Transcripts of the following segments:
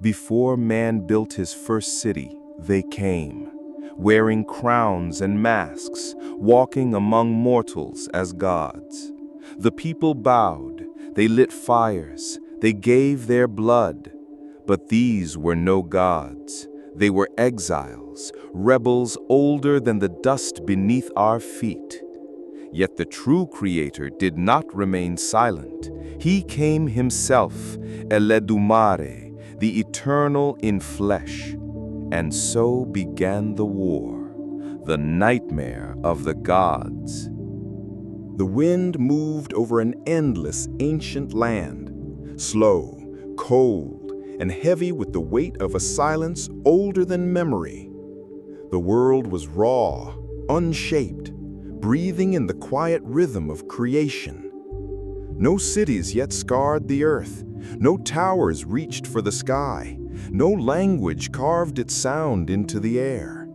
Before man built his first city, they came, wearing crowns and masks, walking among mortals as gods. The people bowed, they lit fires, they gave their blood. But these were no gods. They were exiles, rebels older than the dust beneath our feet. Yet the true Creator did not remain silent. He came himself, Eledumare, the eternal in flesh. And so began the war, the nightmare of the gods. The wind moved over an endless ancient land, slow, cold, and heavy with the weight of a silence older than memory. The world was raw, unshaped, breathing in the quiet rhythm of creation. No cities yet scarred the earth, no towers reached for the sky, no language carved its sound into the air.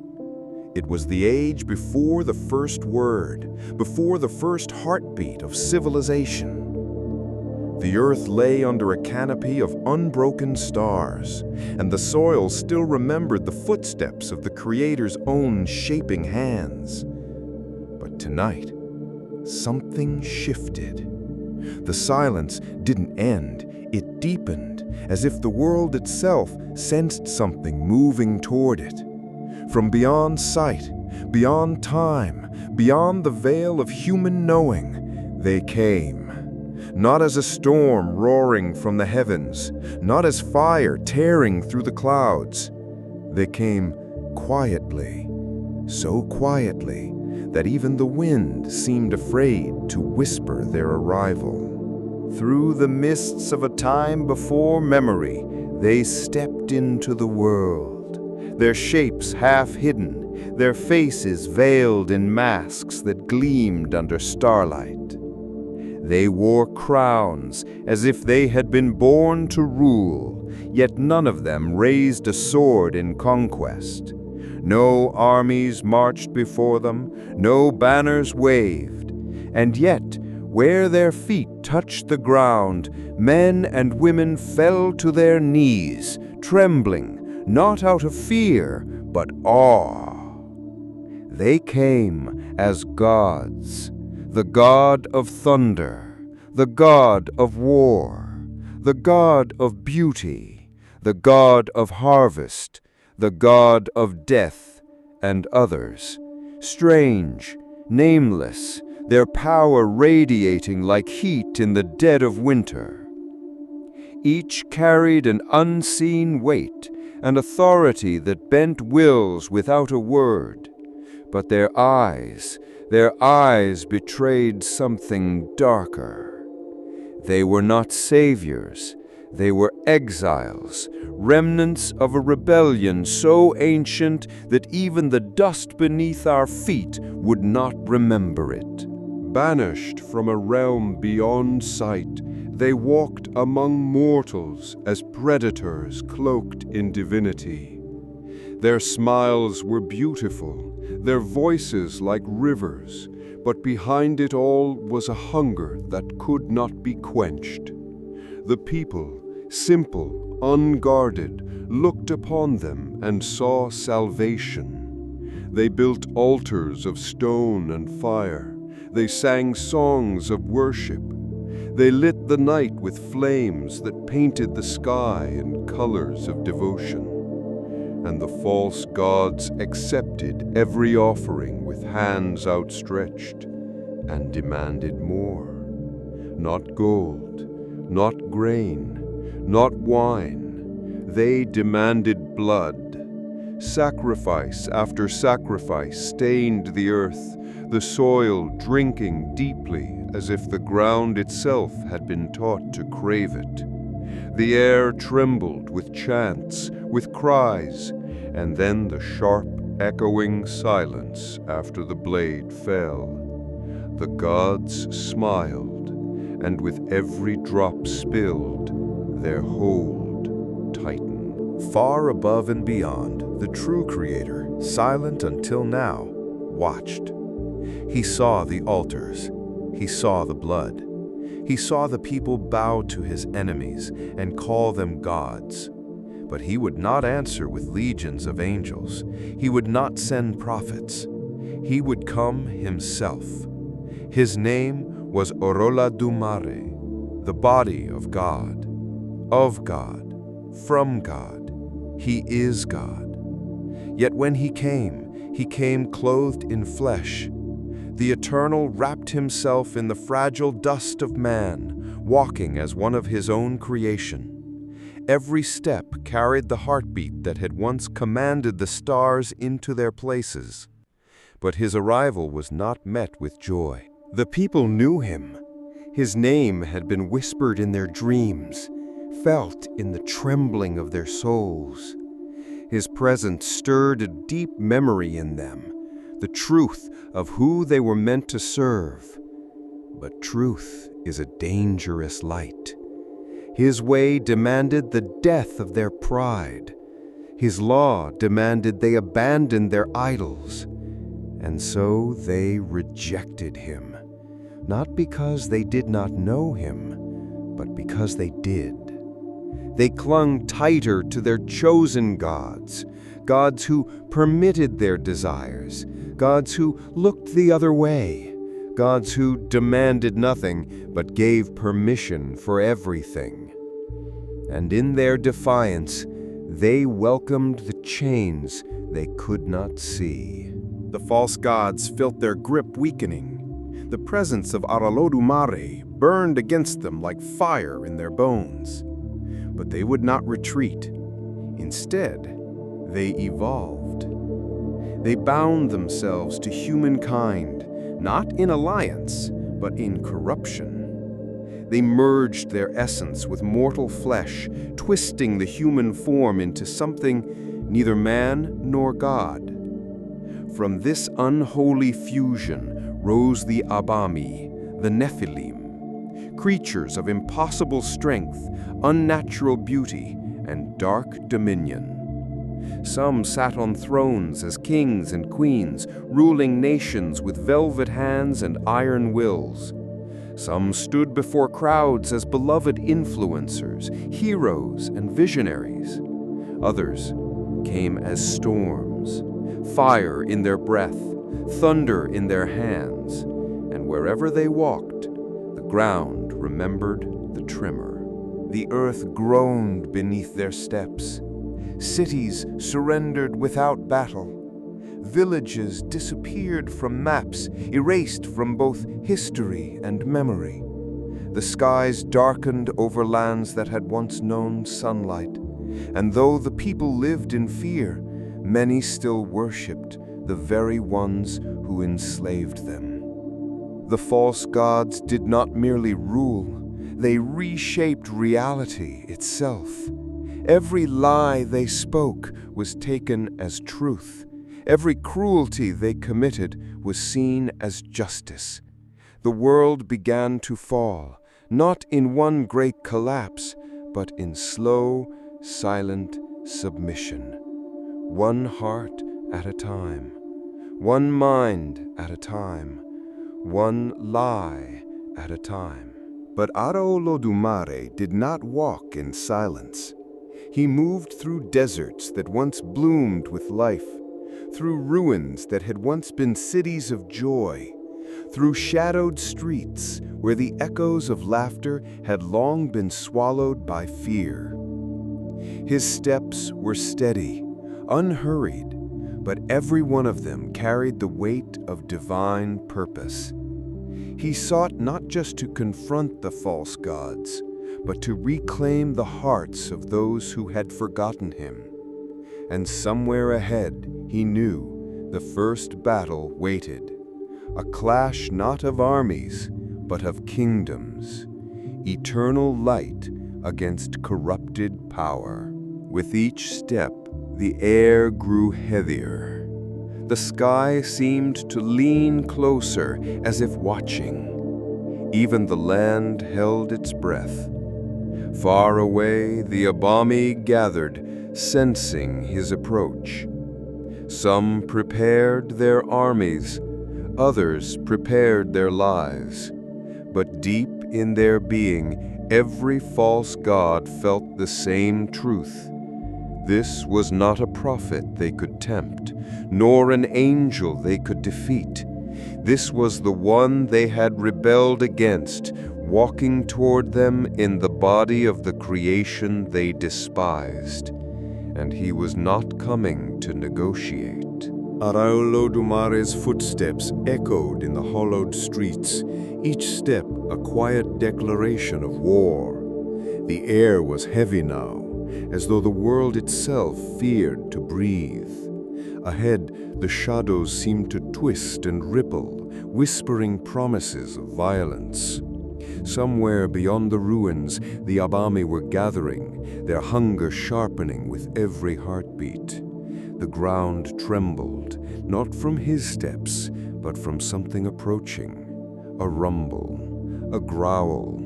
It was the age before the first word, before the first heartbeat of civilization. The earth lay under a canopy of unbroken stars, and the soil still remembered the footsteps of the Creator's own shaping hands. But tonight, something shifted. The silence didn't end, it deepened, as if the world itself sensed something moving toward it. From beyond sight, beyond time, beyond the veil of human knowing, they came. Not as a storm roaring from the heavens, not as fire tearing through the clouds. They came quietly, so quietly that even the wind seemed afraid to whisper their arrival. Through the mists of a time before memory, they stepped into the world, their shapes half hidden, their faces veiled in masks that gleamed under starlight. They wore crowns as if they had been born to rule, yet none of them raised a sword in conquest. No armies marched before them, no banners waved, and yet, where their feet touched the ground, men and women fell to their knees, trembling, not out of fear, but awe. They came as gods, the god of thunder, the god of war, the god of beauty, the god of harvest, the god of death, and others, strange, nameless, their power radiating like heat in the dead of winter. Each carried an unseen weight, an authority that bent wills without a word. But their eyes betrayed something darker. They were not saviors. They were exiles, remnants of a rebellion so ancient that even the dust beneath our feet would not remember it. Banished from a realm beyond sight, they walked among mortals as predators cloaked in divinity. Their smiles were beautiful, their voices like rivers, but behind it all was a hunger that could not be quenched. The people, simple, unguarded, looked upon them and saw salvation. They built altars of stone and fire. They sang songs of worship. They lit the night with flames that painted the sky in colors of devotion. And the false gods accepted every offering with hands outstretched and demanded more. Not gold, not grain, not wine. They demanded blood. Sacrifice after sacrifice stained the earth, the soil drinking deeply as if the ground itself had been taught to crave it. The air trembled with chants, with cries, and then the sharp, echoing silence after the blade fell. The gods smiled, and with every drop spilled, their hold tightened. Far above and beyond, the true Creator, silent until now, watched. He saw the altars. He saw the blood. He saw the people bow to his enemies and call them gods. But he would not answer with legions of angels. He would not send prophets. He would come himself. His name was Eledumare, the body of God, from God. He is God. Yet when he came clothed in flesh. The Eternal wrapped himself in the fragile dust of man, walking as one of his own creation. Every step carried the heartbeat that had once commanded the stars into their places. But his arrival was not met with joy. The people knew him. His name had been whispered in their dreams, felt in the trembling of their souls. His presence stirred a deep memory in them, the truth of who they were meant to serve. But truth is a dangerous light. His way demanded the death of their pride. His law demanded they abandon their idols. And so they rejected him, not because they did not know him, but because they did. They clung tighter to their chosen gods, gods who permitted their desires, gods who looked the other way, gods who demanded nothing but gave permission for everything. And in their defiance, they welcomed the chains they could not see. The false gods felt their grip weakening. The presence of Eledumare burned against them like fire in their bones. But they would not retreat. Instead, they evolved. They bound themselves to humankind, not in alliance, but in corruption. They merged their essence with mortal flesh, twisting the human form into something neither man nor God. From this unholy fusion rose the Abami, the Nephilim, creatures of impossible strength, unnatural beauty, and dark dominion. Some sat on thrones as kings and queens, ruling nations with velvet hands and iron wills. Some stood before crowds as beloved influencers, heroes, and visionaries. Others came as storms, fire in their breath, thunder in their hands, and wherever they walked, the ground remembered the tremor. The earth groaned beneath their steps. Cities surrendered without battle. Villages disappeared from maps, erased from both history and memory. The skies darkened over lands that had once known sunlight, and though the people lived in fear, many still worshipped the very ones who enslaved them. The false gods did not merely rule, they reshaped reality itself. Every lie they spoke was taken as truth. Every cruelty they committed was seen as justice. The world began to fall, not in one great collapse, but in slow, silent submission. One heart at a time, one mind at a time, one lie at a time. But Eledumare did not walk in silence. He moved through deserts that once bloomed with life, through ruins that had once been cities of joy, through shadowed streets where the echoes of laughter had long been swallowed by fear. His steps were steady, unhurried, but every one of them carried the weight of divine purpose. He sought not just to confront the false gods, but to reclaim the hearts of those who had forgotten him. And somewhere ahead, he knew, the first battle waited. A clash not of armies, but of kingdoms. Eternal light against corrupted power. With each step, the air grew heavier. The sky seemed to lean closer, as if watching. Even the land held its breath. Far away, the Abami gathered, sensing his approach. Some prepared their armies, others prepared their lives. But deep in their being, every false god felt the same truth. This was not a prophet they could tempt, nor an angel they could defeat. This was the one they had rebelled against, walking toward them in the body of the creation they despised. And he was not coming to negotiate. Eledumare's footsteps echoed in the hollowed streets, each step a quiet declaration of war. The air was heavy now, as though the world itself feared to breathe. Ahead, the shadows seemed to twist and ripple, whispering promises of violence. Somewhere beyond the ruins, the Abami were gathering, their hunger sharpening with every heartbeat. The ground trembled, not from his steps, but from something approaching. A rumble, a growl,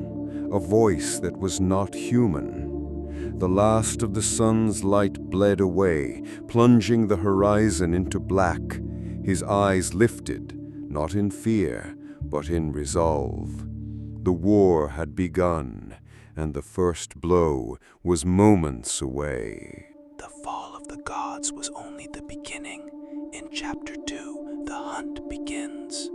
a voice that was not human. The last of the sun's light bled away, plunging the horizon into black. His eyes lifted, not in fear, but in resolve. The war had begun, and the first blow was moments away. The fall of the gods was only the beginning. In Chapter 2, the hunt begins.